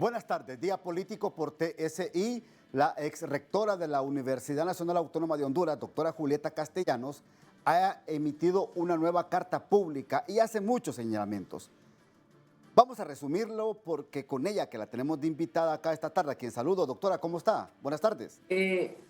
Buenas tardes. Día político por TSI. La ex rectora de la Universidad Nacional Autónoma de Honduras, doctora Julieta Castellanos, ha emitido una nueva carta pública y hace muchos señalamientos. Vamos a resumirlo porque con ella, que la tenemos de invitada acá esta tarde, a quien saludo. Doctora, ¿cómo está? Buenas tardes.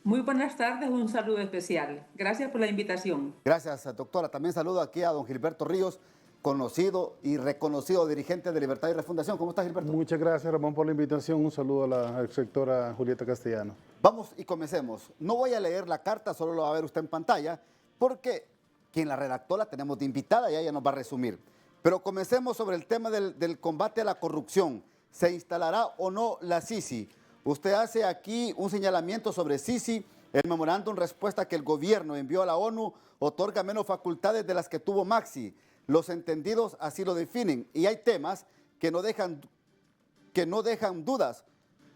Muy buenas tardes, un saludo especial. Gracias por la invitación. Gracias, doctora. También saludo aquí a don Gilberto Ríos, conocido y reconocido dirigente de Libertad y Refundación. ¿Cómo está, Gilberto? Muchas gracias, Ramón, por la invitación. Un saludo a la exrectora Julieta Castellanos. Vamos y comencemos. No voy a leer la carta, solo lo va a ver usted en pantalla, porque quien la redactó la tenemos de invitada y ella nos va a resumir. Pero comencemos sobre el tema del combate a la corrupción. ¿Se instalará o no la Sisi? Usted hace aquí un señalamiento sobre Sisi. El memorándum respuesta que el gobierno envió a la ONU otorga menos facultades de las que tuvo Maxi. Los entendidos así lo definen. Y hay temas que no dejan dudas,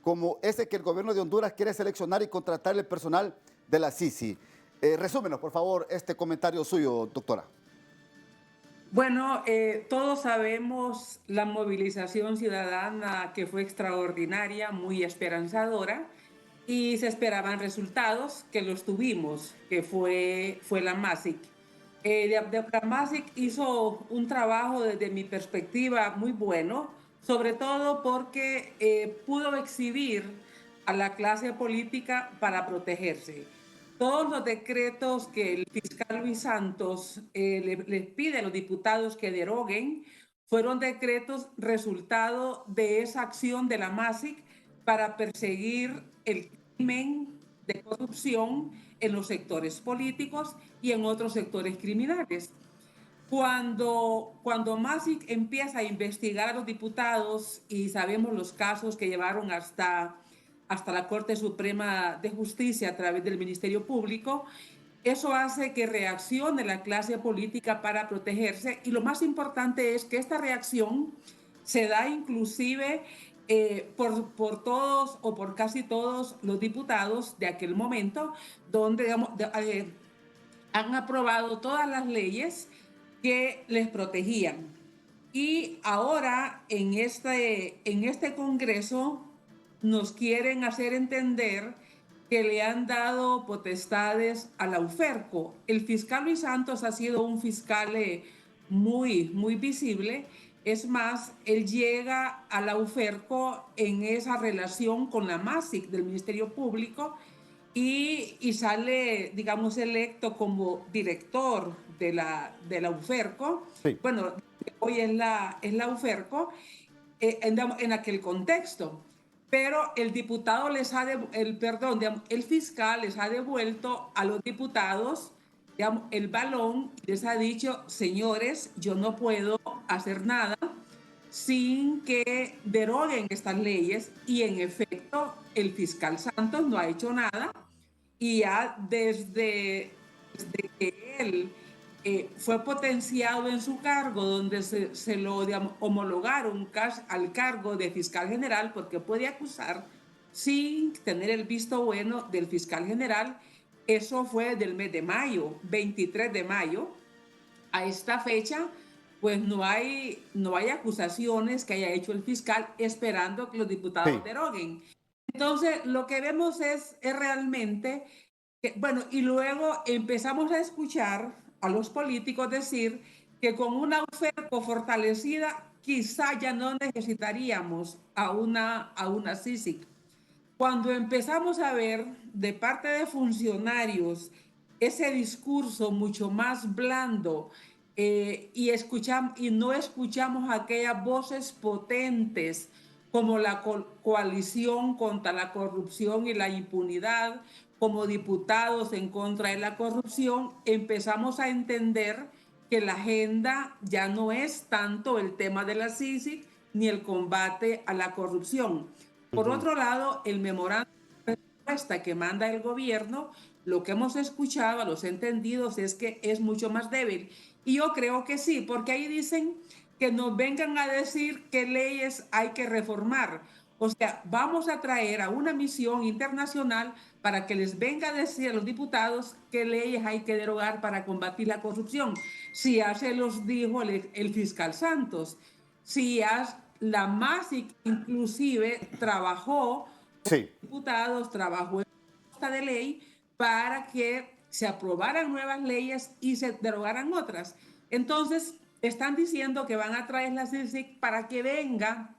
como ese que el gobierno de Honduras quiere seleccionar y contratar el personal de la Sisi. Resúmenos, por favor, este comentario suyo, doctora. Bueno, todos sabemos la movilización ciudadana que fue extraordinaria, muy esperanzadora, y se esperaban resultados que los tuvimos, que fue la MASIC. La MASIC hizo un trabajo desde mi perspectiva muy bueno, sobre todo porque pudo exhibir a la clase política para protegerse. Todos los decretos que el fiscal Luis Santos les pide a los diputados que deroguen fueron decretos resultado de esa acción de la MASIC para perseguir el crimen de corrupción en los sectores políticos y en otros sectores criminales. Cuando MASIC empieza a investigar a los diputados y sabemos los casos que llevaron hasta la Corte Suprema de Justicia a través del Ministerio Público, eso hace que reaccione la clase política para protegerse, y lo más importante es que esta reacción se da inclusive por todos o por casi todos los diputados de aquel momento, donde han aprobado todas las leyes que les protegían. Y ahora en este Congreso nos quieren hacer entender que le han dado potestades a la UFERCO. El fiscal Luis Santos ha sido un fiscal muy visible. Es más, él llega a la UFERCO en esa relación con la MASIC del Ministerio Público y sale, digamos, electo como director de la UFERCO. Sí. Bueno, hoy es la UFERCO en aquel contexto. Pero el diputado el fiscal les ha devuelto a los diputados, digamos, el balón, les ha dicho: señores, yo no puedo hacer nada sin que deroguen estas leyes. Y en efecto, el fiscal Santos no ha hecho nada, y ya desde que él fue potenciado en su cargo, donde se lo, digamos, homologaron al cargo de fiscal general, porque puede acusar sin tener el visto bueno del fiscal general. Eso fue del mes de mayo, 23 de mayo. A esta fecha, pues no hay acusaciones que haya hecho el fiscal, esperando que los diputados deroguen. Entonces, lo que vemos es realmente bueno, y luego empezamos a escuchar a los políticos decir que con una UFERCO fortalecida quizá ya no necesitaríamos a una CICIG. Cuando empezamos a ver de parte de funcionarios ese discurso mucho más blando, y no escuchamos aquellas voces potentes como la coalición contra la corrupción y la impunidad, como diputados en contra de la corrupción, empezamos a entender que la agenda ya no es tanto el tema de la CICIG ni el combate a la corrupción. Por otro lado, el memorándum de respuesta que manda el gobierno, lo que hemos escuchado a los entendidos es que es mucho más débil. Y yo creo que sí, porque ahí dicen que nos vengan a decir qué leyes hay que reformar. O sea, vamos a traer a una misión internacional para que les venga a decir a los diputados qué leyes hay que derogar para combatir la corrupción. Si ya se los dijo el fiscal Santos, si ya la MASIC inclusive trabajó Sí, diputados, trabajó en propuesta de ley para que se aprobaran nuevas leyes y se derogaran otras. Entonces, están diciendo que van a traer la CICIG para que venga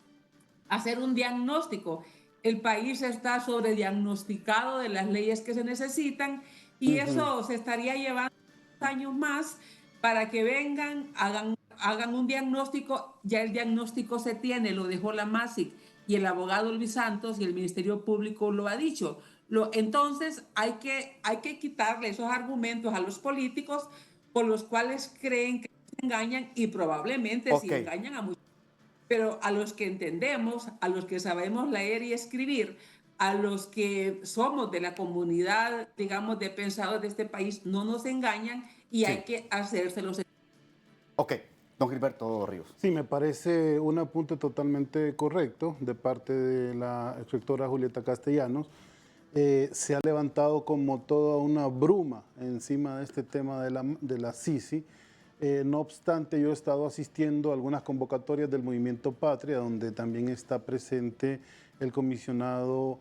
a hacer un diagnóstico. El país está sobrediagnosticado de las leyes que se necesitan y eso se estaría llevando años más para que vengan, hagan un diagnóstico. Ya el diagnóstico se tiene, lo dejó la MASIC y el abogado Luis Santos y el Ministerio Público lo ha dicho. Entonces hay que quitarle esos argumentos a los políticos por los cuales creen que se engañan y probablemente ok. sí engañan a muchos, pero a los que entendemos, a los que sabemos leer y escribir, a los que somos de la comunidad, digamos, de pensadores de este país, no nos engañan y Sí. hay que hacérselos. Ok, don Gilberto Ríos. Sí, me parece un apunte totalmente correcto de parte de la exrectora Julieta Castellanos. Se ha levantado como toda una bruma encima de este tema de la CICI. No obstante, yo he estado asistiendo a algunas convocatorias del Movimiento Patria, donde también está presente el comisionado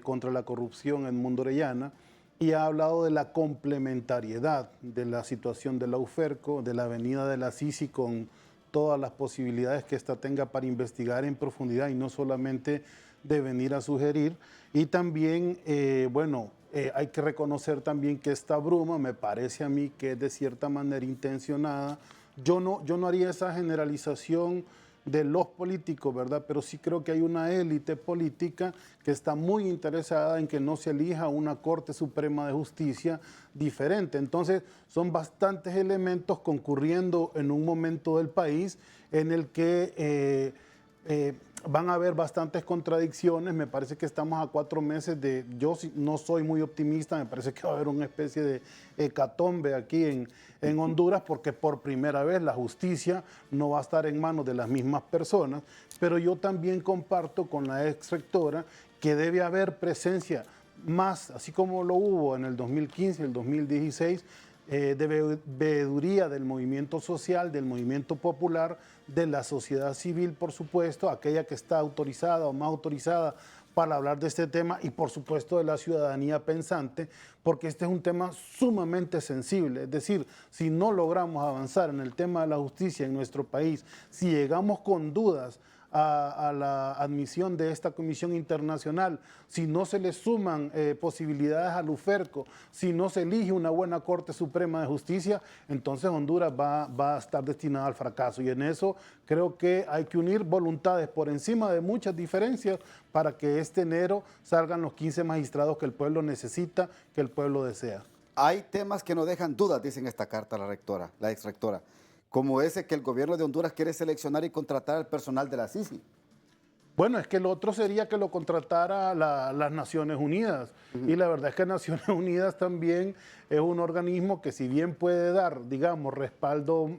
contra la corrupción, Edmundo Orellana, y ha hablado de la complementariedad de la situación de la UFERCO, de la venida de la CICI con todas las posibilidades que ésta tenga para investigar en profundidad y no solamente de venir a sugerir. Y también, hay que reconocer también que esta bruma me parece a mí que es de cierta manera intencionada. Yo no haría esa generalización de los políticos, ¿verdad? Pero sí creo que hay una élite política que está muy interesada en que no se elija una Corte Suprema de Justicia diferente. Entonces, son bastantes elementos concurriendo en un momento del país en el que van a haber bastantes contradicciones. Me parece que estamos a 4 meses de... Yo no soy muy optimista, me parece que va a haber una especie de hecatombe aquí en Honduras, porque por primera vez la justicia no va a estar en manos de las mismas personas, pero yo también comparto con la ex rectora que debe haber presencia más, así como lo hubo en el 2015 y el 2016, de veeduría del movimiento social, del movimiento popular, de la sociedad civil, por supuesto, aquella que está autorizada o más autorizada para hablar de este tema, y por supuesto de la ciudadanía pensante, porque este es un tema sumamente sensible. Es decir, si no logramos avanzar en el tema de la justicia en nuestro país, si llegamos con dudas a la admisión de esta comisión internacional, si no se le suman posibilidades al UFERCO, si no se elige una buena Corte Suprema de Justicia, entonces Honduras va a estar destinada al fracaso. Y en eso creo que hay que unir voluntades por encima de muchas diferencias para que este enero salgan los 15 magistrados que el pueblo necesita, que el pueblo desea. Hay temas que no dejan dudas, dice en esta carta la ex rectora, como ese que el gobierno de Honduras quiere seleccionar y contratar al personal de la CICI. Bueno, es que lo otro sería que lo contratara las Naciones Unidas. Y la verdad es que Naciones Unidas también es un organismo que, si bien puede dar, digamos, respaldo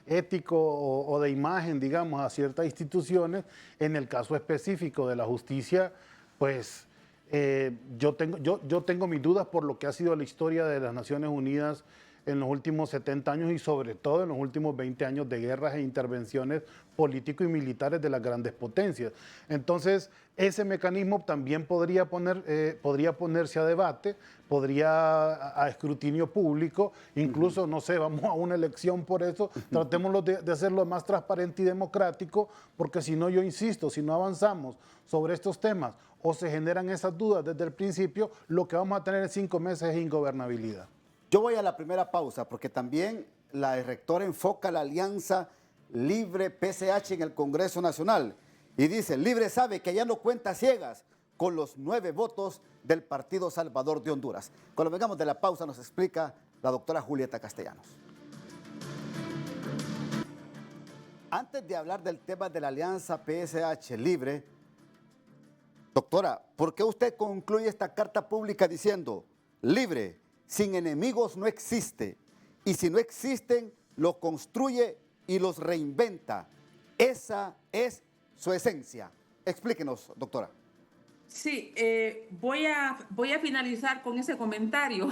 ético o de imagen, digamos, a ciertas instituciones, en el caso específico de la justicia, pues yo tengo mis dudas por lo que ha sido la historia de las Naciones Unidas en los últimos 70 años y sobre todo en los últimos 20 años de guerras e intervenciones políticos y militares de las grandes potencias. Entonces, ese mecanismo también podría ponerse a debate, podría a escrutinio público, incluso, no sé, vamos a una elección por eso, tratémoslo de hacerlo más transparente y democrático, porque si no, yo insisto, si no avanzamos sobre estos temas o se generan esas dudas desde el principio, lo que vamos a tener en 5 meses es ingobernabilidad. Yo voy a la primera pausa porque también la rectora enfoca la alianza Libre PCH en el Congreso Nacional y dice, Libre sabe que ya no cuenta ciegas con los 9 votos del Partido Salvador de Honduras. Cuando vengamos de la pausa nos explica la doctora Julieta Castellanos. Antes de hablar del tema de la alianza PSH Libre, doctora, ¿por qué usted concluye esta carta pública diciendo, Libre, sin enemigos no existe, y si no existen, los construye y los reinventa? Esa es su esencia. Explíquenos, doctora. Sí, voy a finalizar con ese comentario,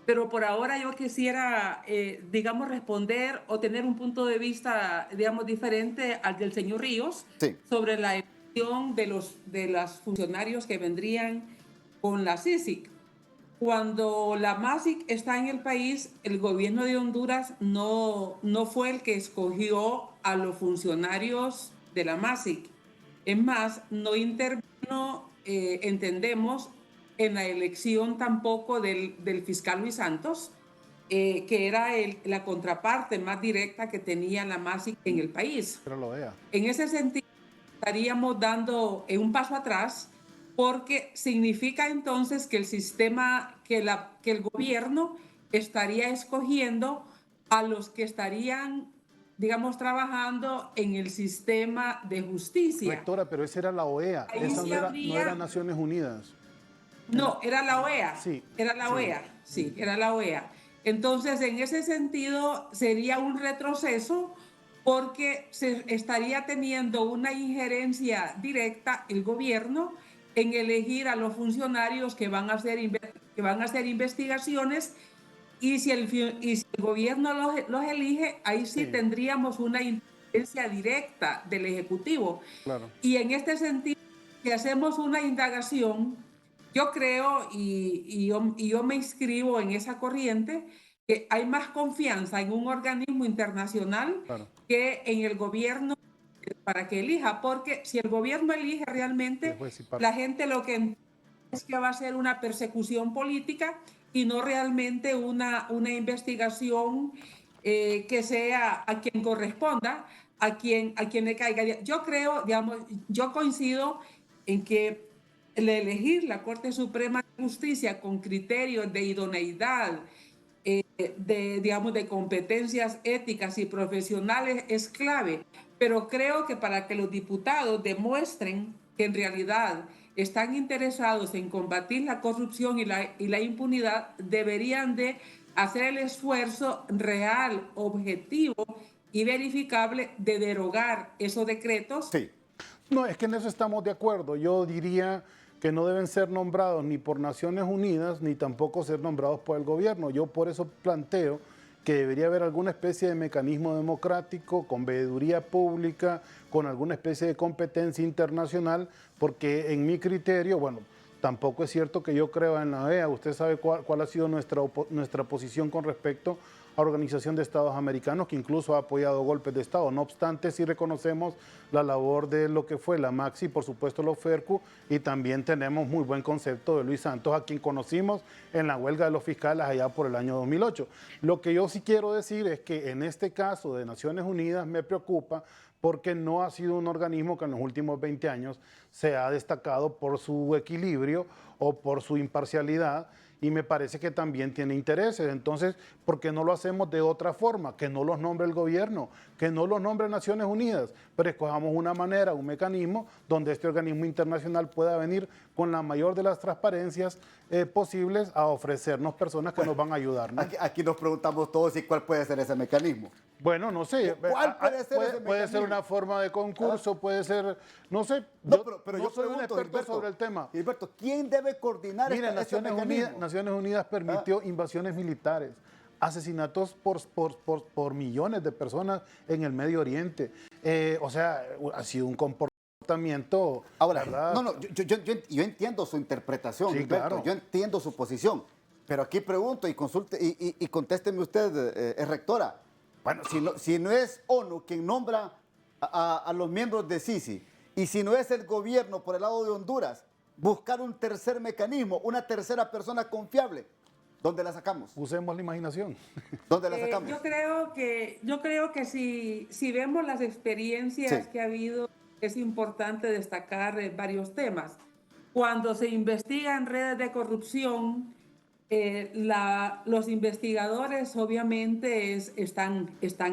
pero por ahora yo quisiera, digamos, responder o tener un punto de vista, digamos, diferente al del señor Ríos Sí, sobre la elección de los funcionarios que vendrían con la CICIG. Cuando la MASIC está en el país, el gobierno de Honduras no fue el que escogió a los funcionarios de la MASIC. Es más, no intervino, entendemos, en la elección tampoco del fiscal Luis Santos, que era la contraparte más directa que tenía la MASIC en el país. Pero lo vea. En ese sentido, estaríamos dando un paso atrás porque significa entonces que el sistema, que el gobierno estaría escogiendo a los que estarían, digamos, trabajando en el sistema de justicia. Rectora, pero esa era la OEA, Ahí esa sí no era habría, Naciones Unidas. no, era la OEA, Sí, era la sí. OEA, sí, era la OEA. Entonces, en ese sentido, sería un retroceso porque se estaría teniendo una injerencia directa el gobierno en elegir a los funcionarios que van a hacer investigaciones y si el gobierno los elige, ahí sí Sí, tendríamos una injerencia directa del Ejecutivo. claro. Y en este sentido, si hacemos una indagación, yo creo, y yo me inscribo en esa corriente, que hay más confianza en un organismo internacional Claro. que en el gobierno para que elija, porque si el gobierno elige Sí, realmente, juez y parte. la gente lo que entiende es que va a ser una persecución política y no realmente una investigación que sea a quien corresponda, a quien le caiga. Yo creo, digamos, yo coincido en que el elegir la Corte Suprema de Justicia con criterios de idoneidad, digamos, de competencias éticas y profesionales es clave, pero creo que para que los diputados demuestren que en realidad están interesados en combatir la corrupción y la impunidad, deberían de hacer el esfuerzo real, objetivo y verificable de derogar esos decretos. sí. No, es que en eso estamos de acuerdo. Yo diría que no deben ser nombrados ni por Naciones Unidas, ni tampoco ser nombrados por el gobierno. Yo por eso planteo que debería haber alguna especie de mecanismo democrático, con veeduría pública, con alguna especie de competencia internacional, porque en mi criterio, bueno, tampoco es cierto que yo creo en la OEA. Usted sabe cuál ha sido nuestra posición con respecto a Organización de Estados Americanos, que incluso ha apoyado golpes de Estado. No obstante, sí reconocemos la labor de lo que fue la Maxi, por supuesto los FERCU, y también tenemos muy buen concepto de Luis Santos, a quien conocimos en la huelga de los fiscales allá por el año 2008. Lo que yo sí quiero decir es que en este caso de Naciones Unidas me preocupa porque no ha sido un organismo que en los últimos 20 años se ha destacado por su equilibrio o por su imparcialidad, y me parece que también tiene intereses. Entonces, ¿por qué no lo hacemos de otra forma? Que no los nombre el gobierno, que no los nombre Naciones Unidas, pero escojamos una manera, un mecanismo donde este organismo internacional pueda venir con la mayor de las transparencias posibles a ofrecernos personas que nos van a ayudar, ¿no? Aquí nos preguntamos todos y cuál puede ser ese mecanismo. Bueno, no sé. ¿Cuál puede ser ese puede ser mecanismo? una forma de concurso, puede ser, no sé. No, pero no yo soy un pregunto, experto Gilberto, sobre el tema. Gilberto, ¿quién debe coordinar Mire, este mecanismo? Naciones Unidas permitió invasiones militares, asesinatos por millones de personas en el Medio Oriente. O sea, ha sido un comportamiento, Ahora, ¿verdad? no, yo entiendo su interpretación, Sí, Gilberto, claro. yo entiendo su posición, pero aquí pregunto y consulte y contésteme usted, rectora. Bueno, si no es ONU quien nombra a los miembros de Sisi y si no es el gobierno por el lado de Honduras, buscar un tercer mecanismo, una tercera persona confiable, ¿dónde la sacamos? Usemos la imaginación. ¿Dónde la sacamos? Yo creo que si vemos las experiencias Sí. que ha habido, es importante destacar varios temas. Cuando se investigan redes de corrupción, los investigadores obviamente están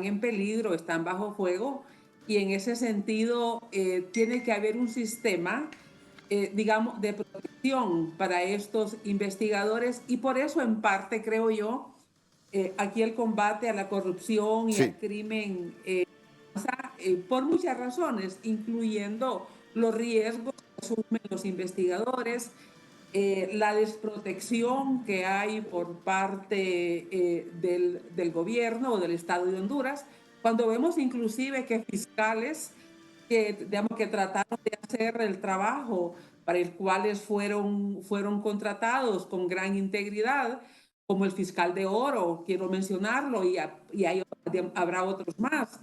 en peligro, están bajo fuego y en ese sentido tiene que haber un sistema, digamos, de protección para estos investigadores y por eso en parte creo yo, aquí el combate a la corrupción y Sí. al crimen por muchas razones, incluyendo los riesgos asumen los investigadores, la desprotección que hay por parte del gobierno o del Estado de Honduras, cuando vemos inclusive que fiscales digamos, que trataron de hacer el trabajo para el cual fueron contratados con gran integridad, como el fiscal de Oro, quiero mencionarlo, habrá otros más.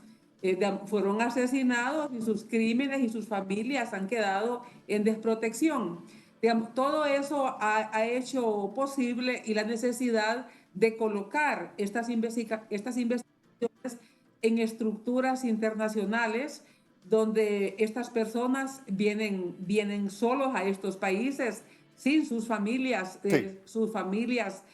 Fueron asesinados y sus crímenes y sus familias han quedado en desprotección. Digamos, todo eso ha hecho posible y la necesidad de colocar estas investigaciones en estructuras internacionales donde estas personas vienen solos a estos países sin sus familias. Sí. Sus familias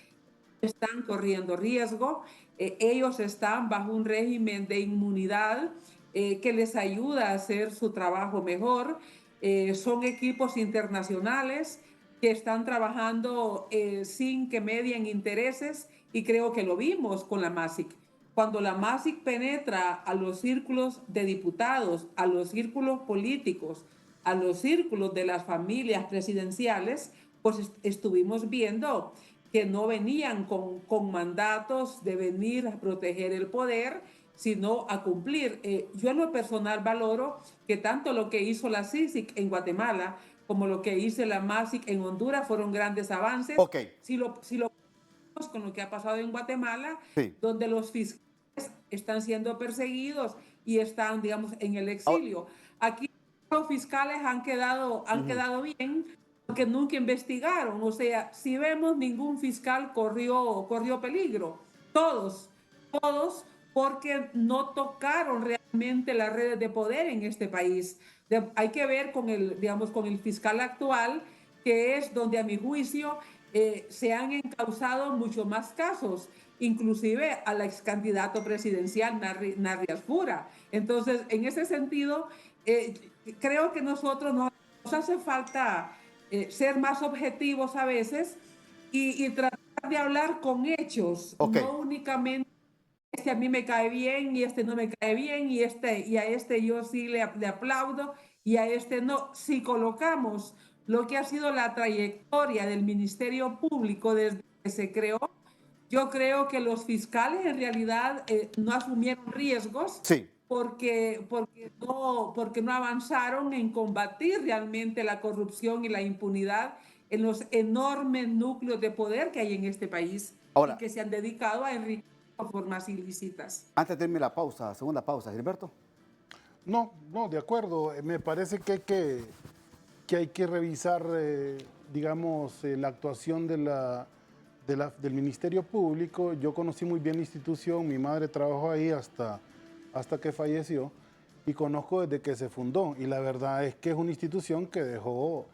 están corriendo riesgo. Ellos están bajo un régimen de inmunidad que les ayuda a hacer su trabajo mejor. Son equipos internacionales que están trabajando sin que medien intereses, y creo que lo vimos con la MASIC. Cuando la MASIC penetra a los círculos de diputados, a los círculos políticos, a los círculos de las familias presidenciales, pues estuvimos viendo que no venían con mandatos de venir a proteger el poder, sino a cumplir. Yo en lo personal valoro que tanto lo que hizo la CICIG en Guatemala como lo que hizo la MASIC en Honduras fueron grandes avances. Ok. Si lo con lo que ha pasado en Guatemala, Sí. donde los fiscales están siendo perseguidos y están, digamos, en el exilio. Aquí los fiscales han quedado bien porque nunca investigaron. O sea, si vemos, ningún fiscal corrió peligro. Todos, porque no tocaron realmente las redes de poder en este país. Hay que ver con el fiscal actual, que es donde a mi juicio se han encausado mucho más casos, inclusive al ex candidato presidencial Narri Asfura. Entonces, en ese sentido, creo que nosotros nos hace falta ser más objetivos a veces y tratar de hablar con hechos, no únicamente a mí me cae bien y este no me cae bien y a este yo sí le aplaudo y a este no. Si colocamos lo que ha sido la trayectoria del Ministerio Público desde que se creó, yo creo que los fiscales en realidad no asumieron riesgos. Sí. Porque no avanzaron en combatir realmente la corrupción y la impunidad en los enormes núcleos de poder que hay en este país. Ahora, y que se han dedicado a enriquecer formas ilícitas. Antes de irme la pausa, segunda pausa, Gilberto. No, de acuerdo. Me parece que hay que revisar, digamos, la actuación del Ministerio Público. Yo conocí muy bien la institución, mi madre trabajó ahí hasta que falleció y conozco desde que se fundó. Y la verdad es que es una institución que dejó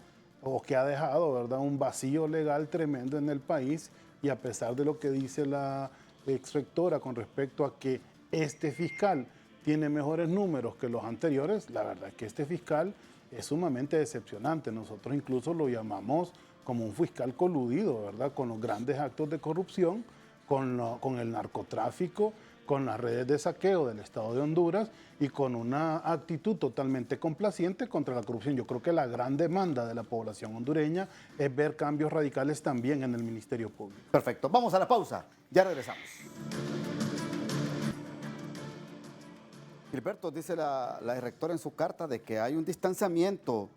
o que ha dejado, ¿verdad?, un vacío legal tremendo en el país, y a pesar de lo que dice la exrectora con respecto a que este fiscal tiene mejores números que los anteriores, la verdad es que este fiscal es sumamente decepcionante. Nosotros incluso lo llamamos como un fiscal coludido, ¿verdad?, con los grandes actos de corrupción, con el narcotráfico, con las redes de saqueo del Estado de Honduras y con una actitud totalmente complaciente contra la corrupción. Yo creo que la gran demanda de la población hondureña es ver cambios radicales también en el Ministerio Público. Perfecto, vamos a la pausa, ya regresamos. Gilberto, dice la rectora en su carta de que hay un distanciamiento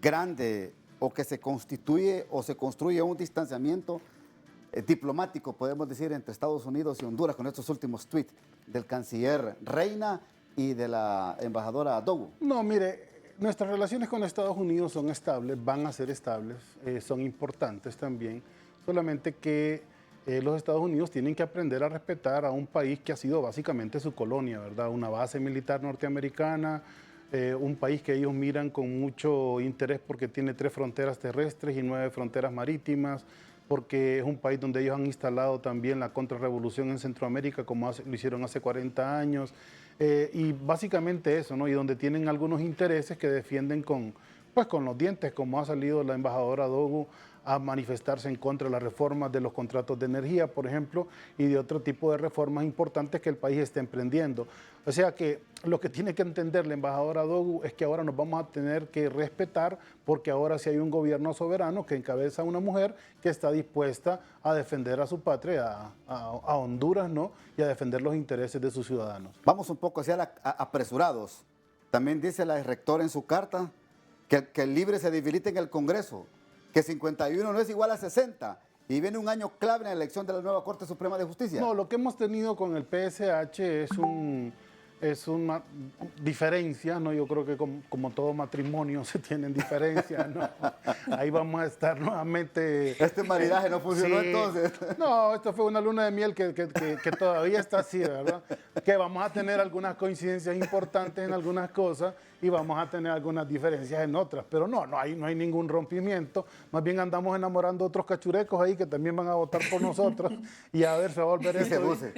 grande, o que se constituye o se construye un distanciamiento diplomático, podemos decir, entre Estados Unidos y Honduras, con estos últimos tweets del canciller Reina y de la embajadora Dogu. No, mire, nuestras relaciones con Estados Unidos son estables, van a ser estables, son importantes también, solamente que los Estados Unidos tienen que aprender a respetar a un país que ha sido básicamente su colonia, ¿verdad? Una base militar norteamericana, un país que ellos miran con mucho interés porque tiene 3 fronteras terrestres y 9 fronteras marítimas, porque es un país donde ellos han instalado también la contrarrevolución en Centroamérica, como lo hicieron hace 40 años, y básicamente eso, ¿no? Y donde tienen algunos intereses que defienden con los dientes, como ha salido la embajadora Dogu a manifestarse en contra de las reformas de los contratos de energía, por ejemplo, y de otro tipo de reformas importantes que el país está emprendiendo. O sea que lo que tiene que entender la embajadora Dogu es que ahora nos vamos a tener que respetar, porque ahora sí hay un gobierno soberano que encabeza a una mujer que está dispuesta a defender a su patria, a Honduras, ¿no? Y a defender los intereses de sus ciudadanos. Vamos un poco hacia apresurados. También dice la rectora en su carta que el libre se debilita en el Congreso, que 51 no es igual a 60. Y viene un año clave en la elección de la nueva Corte Suprema de Justicia. No, lo que hemos tenido con el PSH es una diferencia, ¿no? Yo creo que como todo matrimonio se tienen diferencias, ¿no? Ahí vamos a estar nuevamente. Este maridaje no funcionó sí. Entonces. No, esto fue una luna de miel que todavía está así, ¿verdad? Que vamos a tener algunas coincidencias importantes en algunas cosas y vamos a tener algunas diferencias en otras, pero no hay ningún rompimiento. Más bien andamos enamorando a otros cachurecos ahí que también van a votar por nosotros y a ver, se va a volver Y seduce.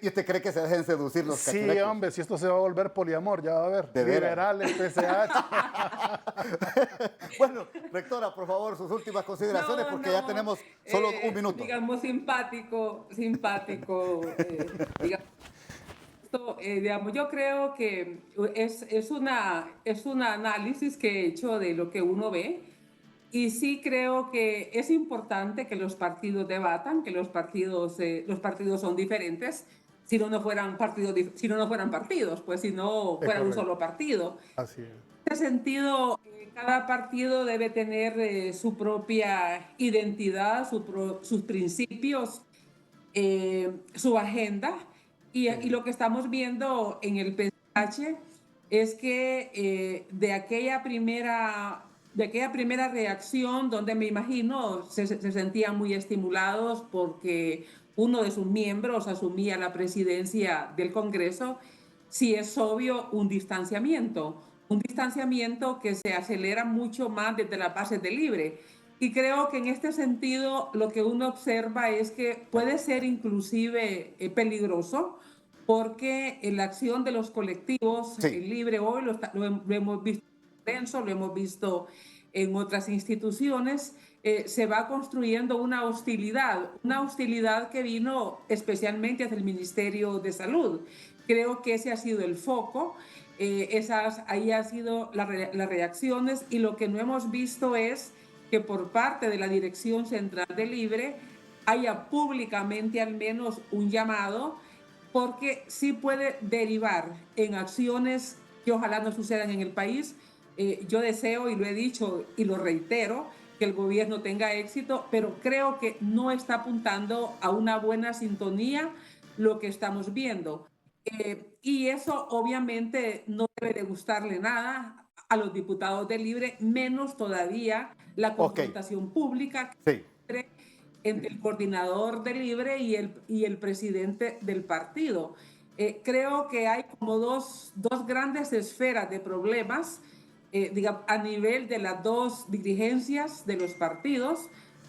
¿Y usted cree que se dejen seducir los cachurecos? Sí, hombre, si esto se va a volver poliamor, ya va a ver. ¿De veras? Liberales, PSH. Bueno, rectora, por favor, sus últimas consideraciones, porque ya tenemos solo un minuto. Digamos, simpático, digamos. Digamos, yo creo que es un análisis que he hecho de lo que uno ve, y sí creo que es importante que los partidos debatan, que los partidos son diferentes. Si no fueran partidos, pues si no fuera un solo partido. Así es. En ese sentido, cada partido debe tener su propia identidad, sus principios, su agenda. Y lo que estamos viendo en el PSH es que de aquella primera reacción, donde me imagino se sentían muy estimulados porque uno de sus miembros asumía la presidencia del Congreso, sí es obvio un distanciamiento que se acelera mucho más desde la base de Libre. Y creo que en este sentido lo que uno observa es que puede ser inclusive peligroso, porque en la acción de los colectivos, sí, Libre hoy lo hemos visto en Lorenzo, lo hemos visto en otras instituciones, se va construyendo una hostilidad que vino especialmente hacia el Ministerio de Salud. Creo que ese ha sido el foco, ahí han sido las reacciones, y lo que no hemos visto es que por parte de la Dirección Central de Libre haya públicamente al menos un llamado, porque sí puede derivar en acciones que ojalá no sucedan en el país. Yo deseo, y lo he dicho y lo reitero, que el gobierno tenga éxito, pero creo que no está apuntando a una buena sintonía lo que estamos viendo. Y eso obviamente no debe de gustarle nada a los diputados de Libre, menos todavía la confrontación pública entre el coordinador de Libre y el presidente del partido. Creo que hay como dos grandes esferas de problemas, digamos, a nivel de las dos dirigencias de los partidos,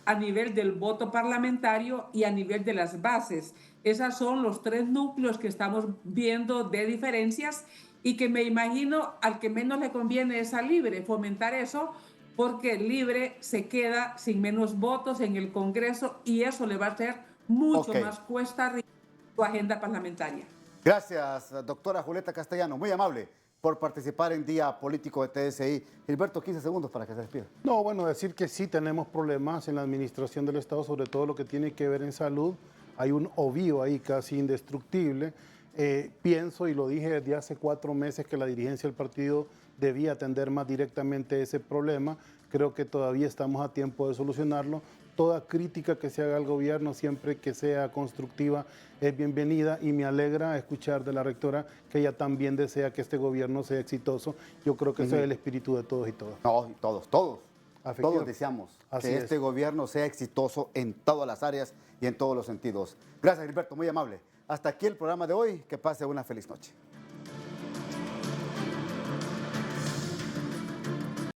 a nivel del voto parlamentario y a nivel de las bases. Esos son los tres núcleos que estamos viendo de diferencias, y que me imagino al que menos le conviene es a Libre fomentar eso, porque Libre se queda sin menos votos en el Congreso, y eso le va a hacer mucho más cuesta arriba su agenda parlamentaria. Gracias, doctora Julieta Castellano, muy amable por participar en Día Político de TSI. Gilberto, 15 segundos para que se despida. No, bueno, decir que sí tenemos problemas en la administración del Estado, sobre todo lo que tiene que ver en salud. Hay un ovío ahí casi indestructible. Pienso, y lo dije desde hace 4 meses, que la dirigencia del partido debía atender más directamente ese problema. Creo que todavía estamos a tiempo de solucionarlo. Toda crítica que se haga al gobierno, siempre que sea constructiva, es bienvenida, y me alegra escuchar de la rectora que ella también desea que este gobierno sea exitoso. Yo creo que ese es el espíritu de todos y todas. No, todos deseamos que este gobierno sea exitoso en todas las áreas y en todos los sentidos. Gracias, Gilberto, muy amable. Hasta aquí el programa de hoy. Que pase una feliz noche.